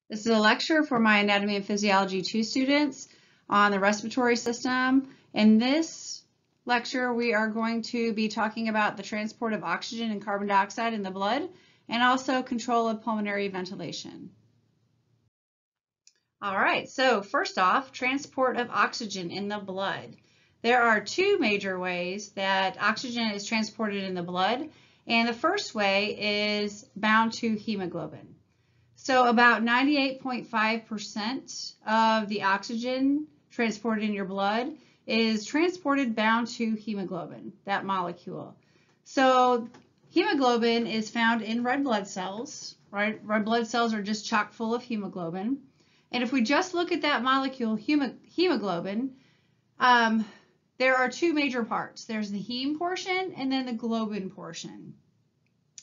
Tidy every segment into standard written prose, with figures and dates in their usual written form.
This is a lecture for my Anatomy and Physiology 2 students on the respiratory system. In this lecture, we are going to be talking about the transport of oxygen and carbon dioxide in the blood and also control of pulmonary ventilation. All right, so first off, transport of oxygen in the blood. There are two major ways that oxygen is transported in the blood, and the first way is bound to hemoglobin. So about 98.5% of the oxygen transported in your blood is transported bound to hemoglobin, that molecule. So hemoglobin is found in red blood cells, right? Red blood cells are just chock full of hemoglobin. And if we just look at that molecule, hemoglobin, there are two major parts. There's the heme portion and then the globin portion.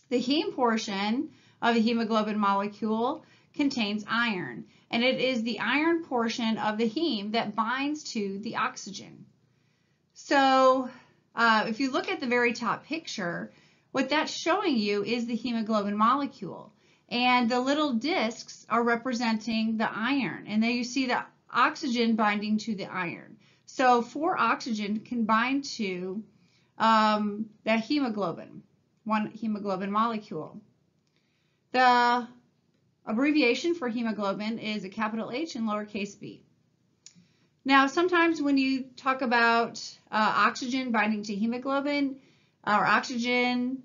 The heme portion of the hemoglobin molecule contains iron, and it is the iron portion of the heme that binds to the oxygen. So if you look at the very top picture, what that's showing you is the hemoglobin molecule, and the little discs are representing the iron, and then you see the oxygen binding to the iron. So 4 oxygen can bind to that hemoglobin, one hemoglobin molecule. The abbreviation for hemoglobin is a capital H and lowercase b. Now, sometimes when you talk about oxygen binding to hemoglobin or oxygen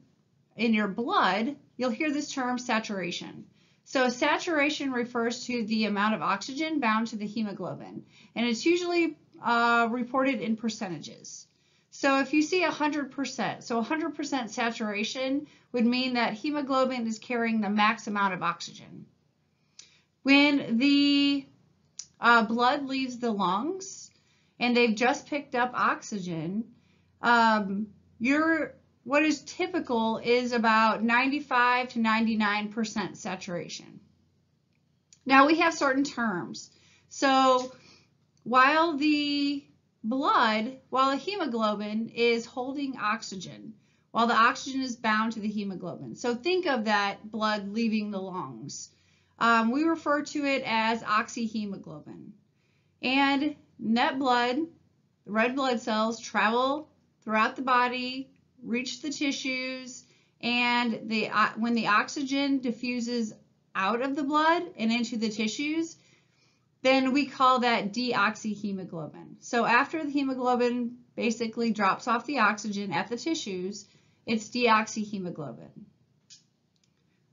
in your blood, you'll hear this term saturation. So saturation refers to the amount of oxygen bound to the hemoglobin, and it's usually reported in percentages. So if you see 100%, so 100% saturation would mean that hemoglobin is carrying the max amount of oxygen. When the blood leaves the lungs and they've just picked up oxygen, what is typical is about 95 to 99% saturation. Now we have certain terms. So while the hemoglobin is holding oxygen, while the oxygen is bound to the hemoglobin. So think of that blood leaving the lungs. We refer to it as oxyhemoglobin. And that blood, the red blood cells, travel throughout the body, reach the tissues, and when the oxygen diffuses out of the blood and into the tissues, then we call that deoxyhemoglobin. So after the hemoglobin basically drops off the oxygen at the tissues, it's deoxyhemoglobin.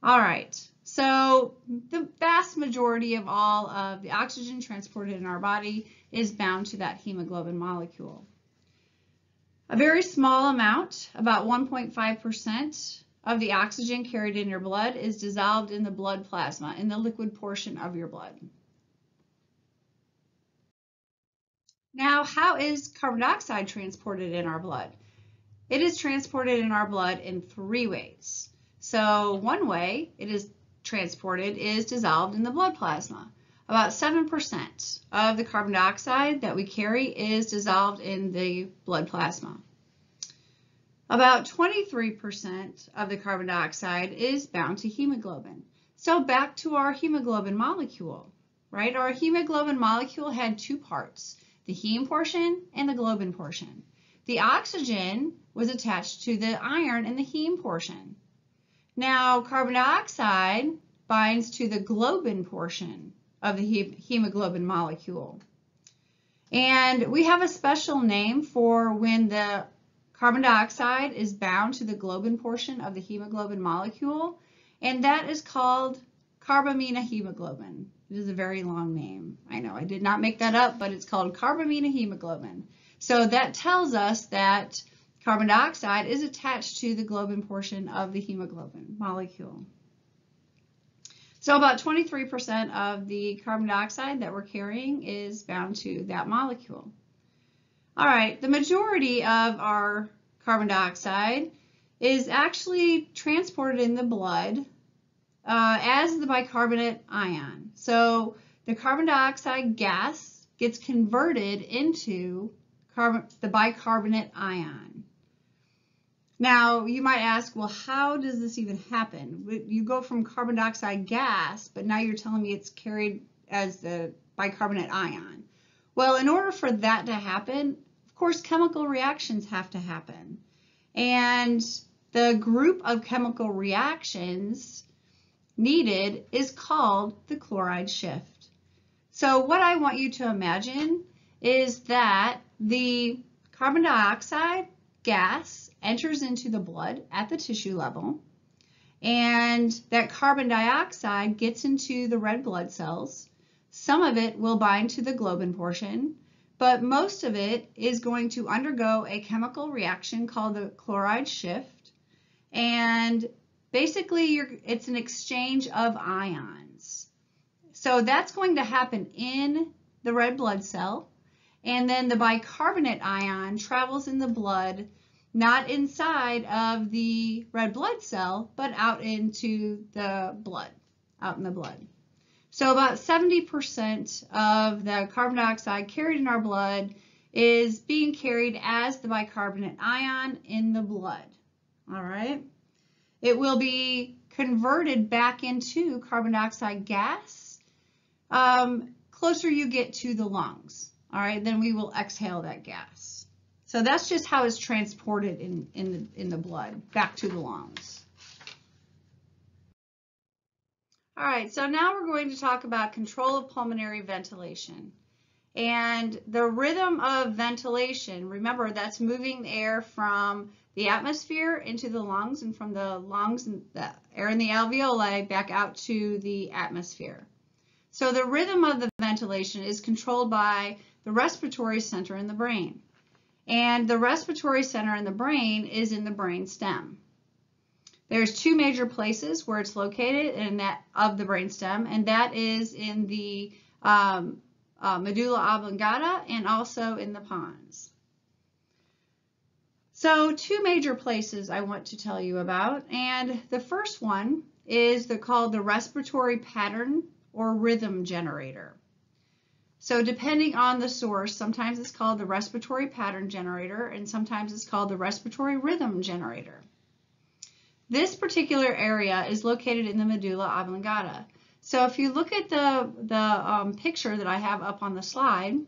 All right, so the vast majority of all of the oxygen transported in our body is bound to that hemoglobin molecule. A very small amount, about 1.5% of the oxygen carried in your blood is dissolved in the blood plasma, in the liquid portion of your blood. Now, how is carbon dioxide transported in our blood? It is transported in our blood in 3 ways. So one way it is transported is dissolved in the blood plasma. About 7% of the carbon dioxide that we carry is dissolved in the blood plasma. About 23% of the carbon dioxide is bound to hemoglobin. So back to our hemoglobin molecule, right? Our hemoglobin molecule had 2 parts, the heme portion and the globin portion. The oxygen was attached to the iron in the heme portion. Now, carbon dioxide binds to the globin portion of the hemoglobin molecule. And we have a special name for when the carbon dioxide is bound to the globin portion of the hemoglobin molecule, and that is called carbaminohemoglobin. It is a very long name. I know, I did not make that up, but it's called carbaminohemoglobin. So that tells us that carbon dioxide is attached to the globin portion of the hemoglobin molecule. So about 23% of the carbon dioxide that we're carrying is bound to that molecule. All right, the majority of our carbon dioxide is actually transported in the blood as the bicarbonate ion. So the carbon dioxide gas gets converted into the bicarbonate ion. Now, you might ask, well, how does this even happen? You go from carbon dioxide gas, but now you're telling me it's carried as the bicarbonate ion. Well, in order for that to happen, of course, chemical reactions have to happen. And the group of chemical reactions needed is called the chloride shift. So what I want you to imagine is that the carbon dioxide gas enters into the blood at the tissue level, and that carbon dioxide gets into the red blood cells. Some of it will bind to the globin portion, but most of it is going to undergo a chemical reaction called the chloride shift, and basically it's an exchange of ions. So that's going to happen in the red blood cell, and then the bicarbonate ion travels in the blood, not inside of the red blood cell, but out into the blood, out in the blood. So about 70% of the carbon dioxide carried in our blood is being carried as the bicarbonate ion in the blood. All right. It will be converted back into carbon dioxide gas closer you get to the lungs. All right, then we will exhale that gas. So that's just how it's transported in the blood back to the lungs. All right, so now we're going to talk about control of pulmonary ventilation. And the rhythm of ventilation, remember, that's moving the air from the atmosphere into the lungs, and from the lungs and the air in the alveoli back out to the atmosphere. So the rhythm of the ventilation is controlled by the respiratory center in the brain. And the respiratory center in the brain is in the brain stem. There's two major places where it's located in that of the brain stem, and that is in the medulla oblongata and also in the pons. So two major places I want to tell you about, and the first one is called the respiratory pattern or rhythm generator. So depending on the source, sometimes it's called the respiratory pattern generator and sometimes it's called the respiratory rhythm generator. This particular area is located in the medulla oblongata. So if you look at the picture that I have up on the slide,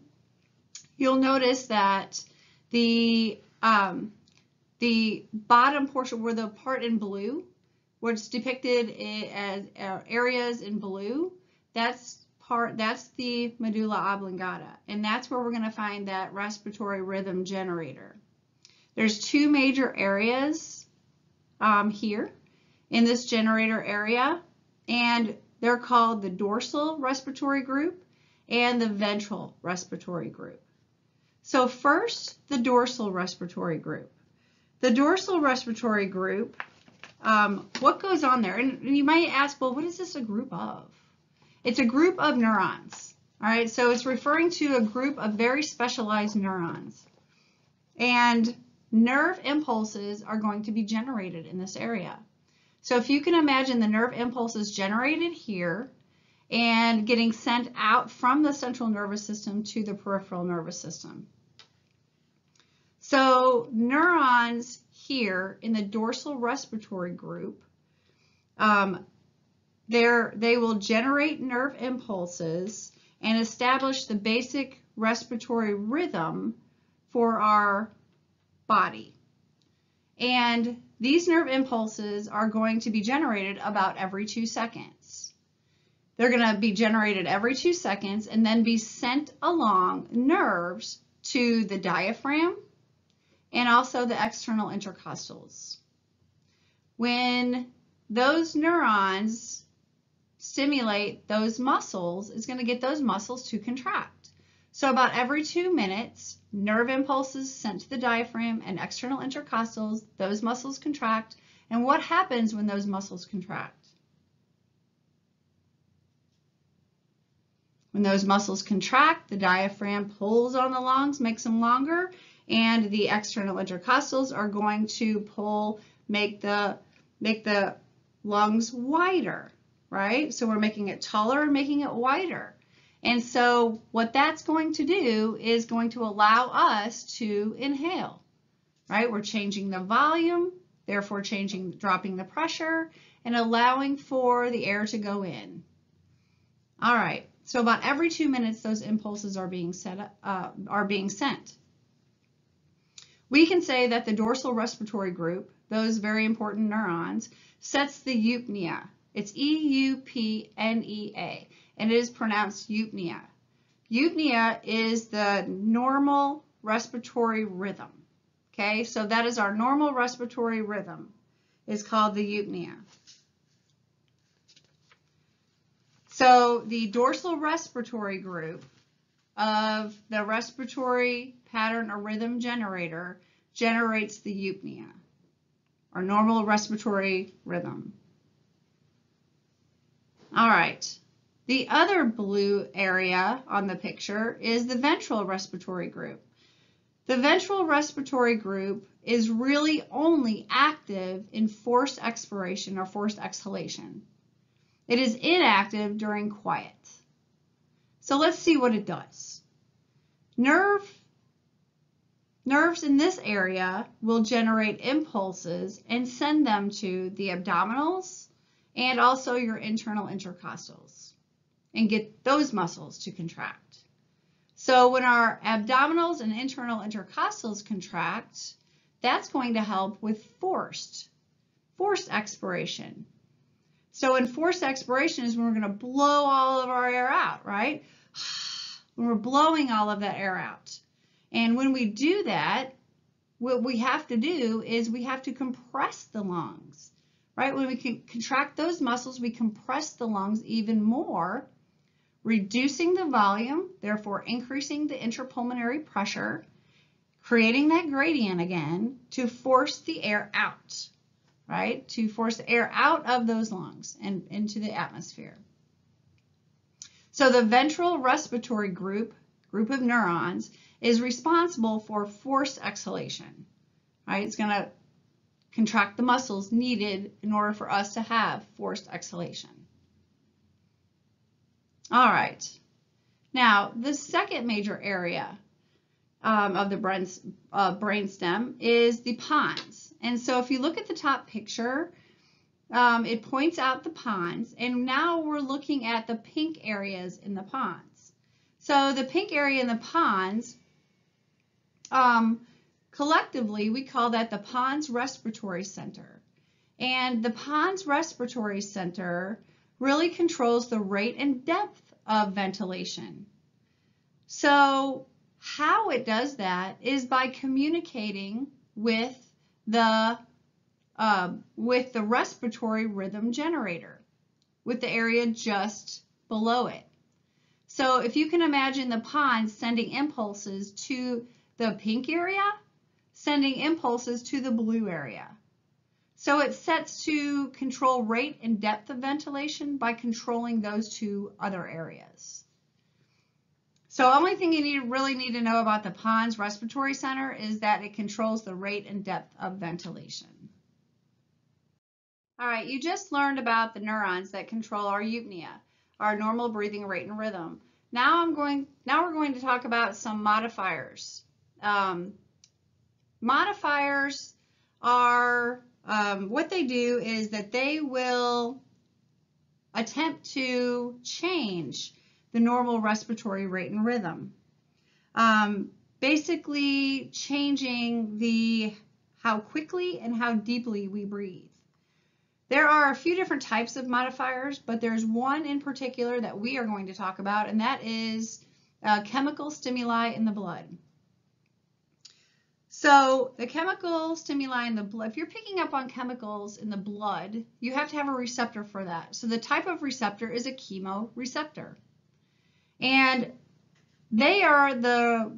you'll notice that the bottom portion, where the part in blue, where it's depicted as areas in blue, that's the medulla oblongata, and that's where we're going to find that respiratory rhythm generator. There's two major areas here in this generator area, and they're called the dorsal respiratory group and the ventral respiratory group. So first, the dorsal respiratory group. The dorsal respiratory group, what goes on there? And you might ask, well, what is this a group of? It's a group of neurons. All right, so it's referring to a group of very specialized neurons. And nerve impulses are going to be generated in this area. So if you can imagine the nerve impulses generated here and getting sent out from the central nervous system to the peripheral nervous system. So neurons here in the dorsal respiratory group, they will generate nerve impulses and establish the basic respiratory rhythm for our body. And these nerve impulses are going to be generated about every 2 seconds. They're going to be generated every 2 seconds and then be sent along nerves to the diaphragm and also the external intercostals. When those neurons stimulate those muscles, it's going to get those muscles to contract. So about every 2 minutes, nerve impulses sent to the diaphragm and external intercostals, those muscles contract. And what happens when those muscles contract? When those muscles contract, the diaphragm pulls on the lungs, makes them longer, and the external intercostals are going to pull, make the lungs wider, right? So we're making it taller and making it wider. And so what that's going to do is going to allow us to inhale, right? We're changing the volume therefore dropping the pressure and allowing for the air to go in. All right, so about every 2 minutes, those impulses are being sent. We can say that the dorsal respiratory group, those very important neurons, sets the eupnea. It's E-U-P-N-E-A, and it is pronounced eupnea. Eupnea is the normal respiratory rhythm. Okay, so that is our normal respiratory rhythm. It's called the eupnea. So the dorsal respiratory group of the respiratory pattern or rhythm generator generates the eupnea, or normal respiratory rhythm. All right, the other blue area on the picture is the ventral respiratory group. The ventral respiratory group is really only active in forced expiration or forced exhalation. It is inactive during quiet. So let's see what it does. Nerves in this area will generate impulses and send them to the abdominals and also your internal intercostals and get those muscles to contract. So when our abdominals and internal intercostals contract, that's going to help with forced expiration. So in forced expiration is when we're going to blow all of our air out, right? When we're blowing all of that air out. And when we do that, what we have to do is we have to compress the lungs, right? When we can contract those muscles, we compress the lungs even more, reducing the volume, therefore increasing the interpulmonary pressure, creating that gradient again to force the air out, right? To force the air out of those lungs and into the atmosphere. So the ventral respiratory group of neurons is responsible for forced exhalation, right? It's going to contract the muscles needed in order for us to have forced exhalation. All right. Now, the second major area of the brainstem is the pons. And so if you look at the top picture, it points out the pons, and now we're looking at the pink areas in the pons. So the pink area in the pons, collectively, we call that the Pons Respiratory Center. And the Pons Respiratory Center really controls the rate and depth of ventilation. So how it does that is by communicating with the respiratory rhythm generator, with the area just below it. So if you can imagine the pons sending impulses to the pink area, sending impulses to the blue area. So it sets to control rate and depth of ventilation by controlling those two other areas. So the only thing you really need to know about the Pons Respiratory Center is that it controls the rate and depth of ventilation. All right, you just learned about the neurons that control our eupnea, our normal breathing rate and rhythm. Now we're going to talk about some modifiers. Modifiers are what they do is that they will attempt to change the normal respiratory rate and rhythm, basically changing how quickly and how deeply we breathe. There are a few different types of modifiers, but there's one in particular that we are going to talk about, and that is chemical stimuli in the blood. So the chemical stimuli in the blood, if you're picking up on chemicals in the blood, you have to have a receptor for that. So the type of receptor is a chemoreceptor. And they are the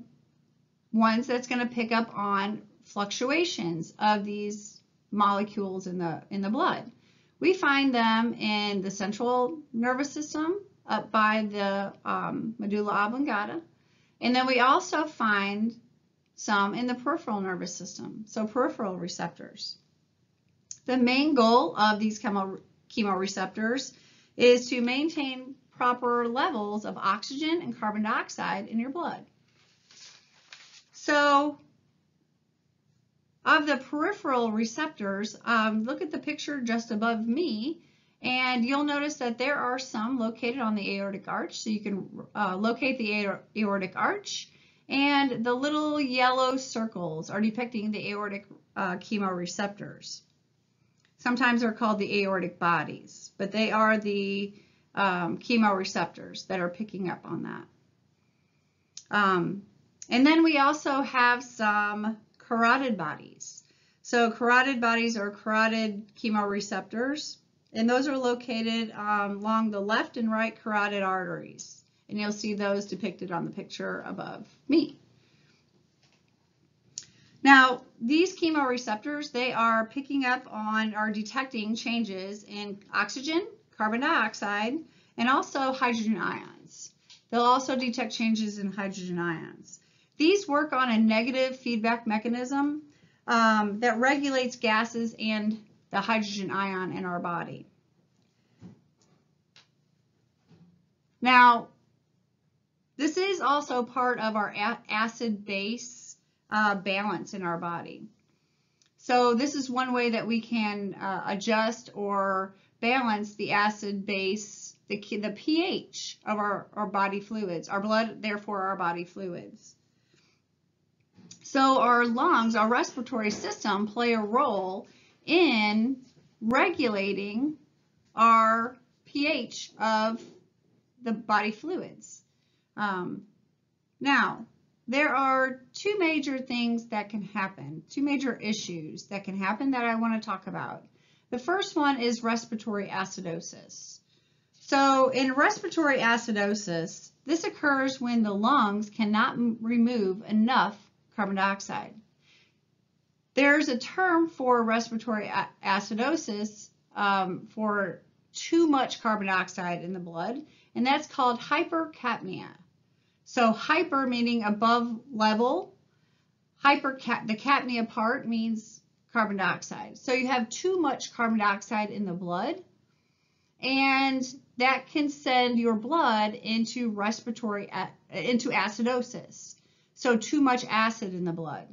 ones that's going to pick up on fluctuations of these molecules in the blood. We find them in the central nervous system up by the medulla oblongata. And then we also find some in the peripheral nervous system, so peripheral receptors. The main goal of these chemoreceptors is to maintain proper levels of oxygen and carbon dioxide in your blood. So of the peripheral receptors, look at the picture just above me, and you'll notice that there are some located on the aortic arch. So you can locate the aortic arch, and the little yellow circles are depicting the aortic chemoreceptors. Sometimes they're called the aortic bodies, but they are the chemoreceptors that are picking up on that. And then we also have some carotid bodies. So carotid bodies are carotid chemoreceptors, and those are located along the left and right carotid arteries. And you'll see those depicted on the picture above me. Now, these chemoreceptors, they are picking up on or detecting changes in oxygen, carbon dioxide, and also hydrogen ions. They'll also detect changes in hydrogen ions. These work on a negative feedback mechanism that regulates gases and the hydrogen ion in our body. Now, this is also part of our acid-base balance in our body. So this is one way that we can adjust or balance the acid-base, the pH of our body fluids, our blood, therefore our body fluids. So our lungs, our respiratory system, play a role in regulating our pH of the body fluids. Now, there are two major things that can happen, two major issues that can happen that I want to talk about. The first one is respiratory acidosis. So in respiratory acidosis, this occurs when the lungs cannot remove enough carbon dioxide. There's a term for respiratory acidosis for too much carbon dioxide in the blood, and that's called hypercapnia. So hyper meaning above level, the capnia part means carbon dioxide. So you have too much carbon dioxide in the blood, and that can send your blood into into acidosis. So too much acid in the blood.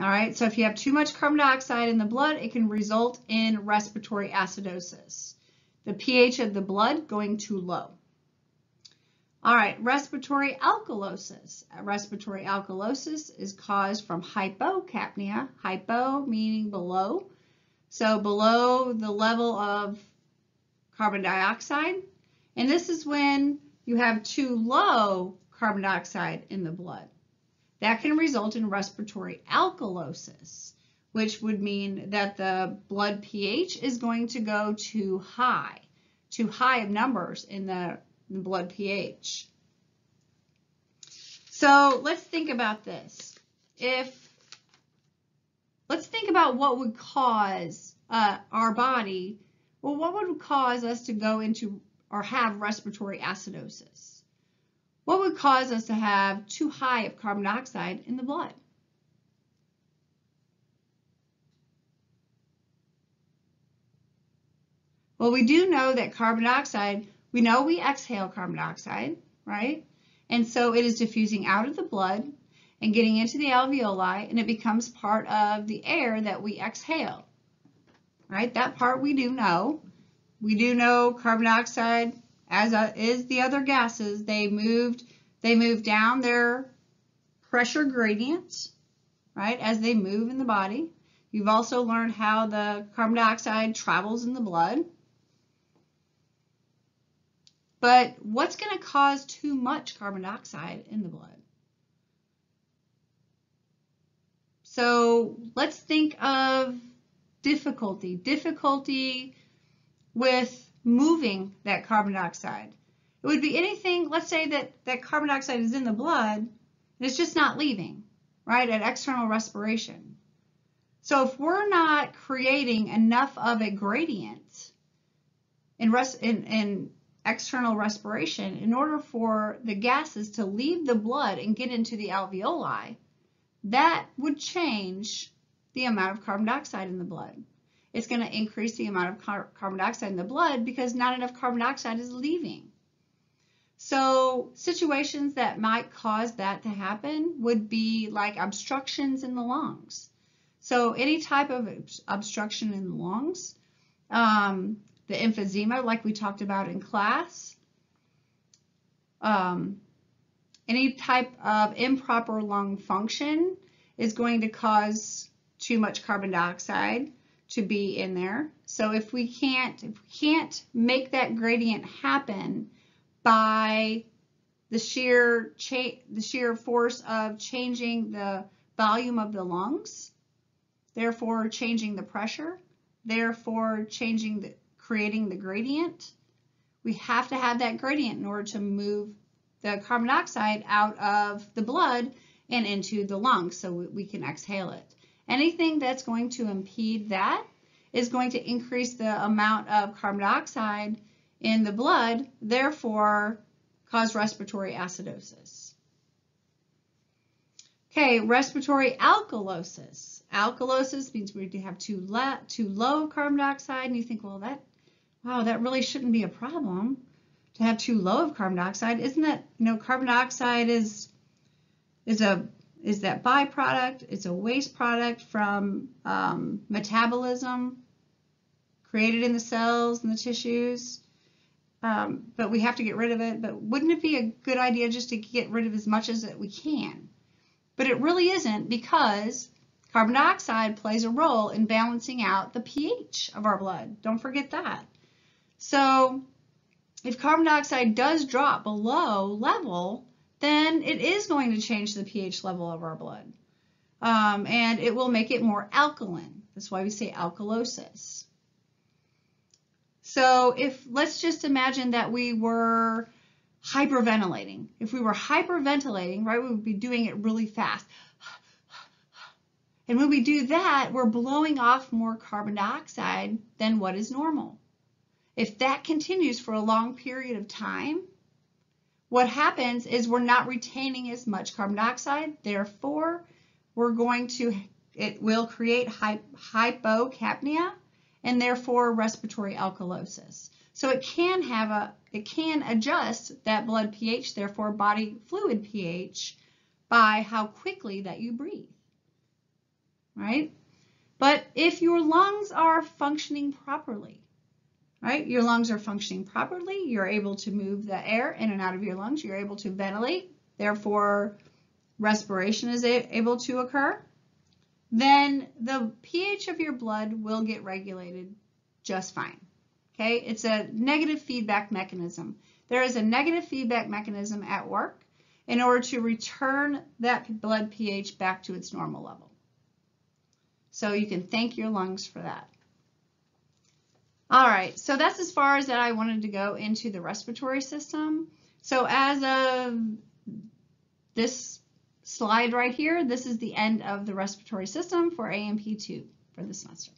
All right, so if you have too much carbon dioxide in the blood, it can result in respiratory acidosis. The pH of the blood going too low. All right, respiratory alkalosis. Respiratory alkalosis is caused from hypocapnia, hypo meaning below. So below the level of carbon dioxide. And this is when you have too low carbon dioxide in the blood. That can result in respiratory alkalosis, which would mean that the blood pH is going to go too high of numbers in the blood pH. So let's think about this. Let's think about what would cause our body, well, what would cause us to go into or have respiratory acidosis? What would cause us to have too high of carbon dioxide in the blood? Well, we do know that carbon dioxide, we know we exhale carbon dioxide, right? And so it is diffusing out of the blood and getting into the alveoli, and it becomes part of the air that we exhale, right? That part we do know. We do know carbon dioxide, as is the other gases, they move down their pressure gradients, right, as they move in the body. You've also learned how the carbon dioxide travels in the blood. But what's going to cause too much carbon dioxide in the blood? So let's think of difficulty with moving that carbon dioxide. It would be anything, let's say that carbon dioxide is in the blood and it's just not leaving, right, at external respiration. So if we're not creating enough of a gradient in external respiration in order for the gases to leave the blood and get into the alveoli, that would change the amount of carbon dioxide in the blood. It's going to increase the amount of carbon dioxide in the blood because not enough carbon dioxide is leaving. So situations that might cause that to happen would be like obstructions in the lungs. So any type of obstruction in the lungs, the emphysema like we talked about in class, any type of improper lung function is going to cause too much carbon dioxide to be in there. So if we can't make that gradient happen by the sheer force of changing the volume of the lungs, therefore changing the pressure, therefore creating the gradient, we have to have that gradient in order to move the carbon dioxide out of the blood and into the lungs so we can exhale it. Anything that's going to impede that is going to increase the amount of carbon dioxide in the blood, therefore cause respiratory acidosis. Okay, respiratory alkalosis. Alkalosis means we have too low carbon dioxide, and you think, well, that really shouldn't be a problem to have too low of carbon dioxide. Isn't that, carbon dioxide is that byproduct? It's a waste product from metabolism created in the cells and the tissues. But we have to get rid of it. But wouldn't it be a good idea just to get rid of as much as we can? But it really isn't, because carbon dioxide plays a role in balancing out the pH of our blood. Don't forget that. So if carbon dioxide does drop below level, then it is going to change the pH level of our blood. And it will make it more alkaline. That's why we say alkalosis. So let's just imagine that we were hyperventilating. If we were hyperventilating, right, we would be doing it really fast. And when we do that, we're blowing off more carbon dioxide than what is normal. If that continues for a long period of time, what happens is we're not retaining as much carbon dioxide. Therefore, it will create hypocapnia, and therefore respiratory alkalosis. So it can adjust that blood pH, therefore body fluid pH, by how quickly that you breathe, right? But if your lungs are functioning properly, right? Your lungs are functioning properly, you're able to move the air in and out of your lungs, you're able to ventilate, therefore respiration is able to occur, then the pH of your blood will get regulated just fine. Okay, it's a negative feedback mechanism. There is a negative feedback mechanism at work in order to return that blood pH back to its normal level. So you can thank your lungs for that. All right, so that's as far as that I wanted to go into the respiratory system. So as of this slide right here, this is the end of the respiratory system for A&P2 for the semester.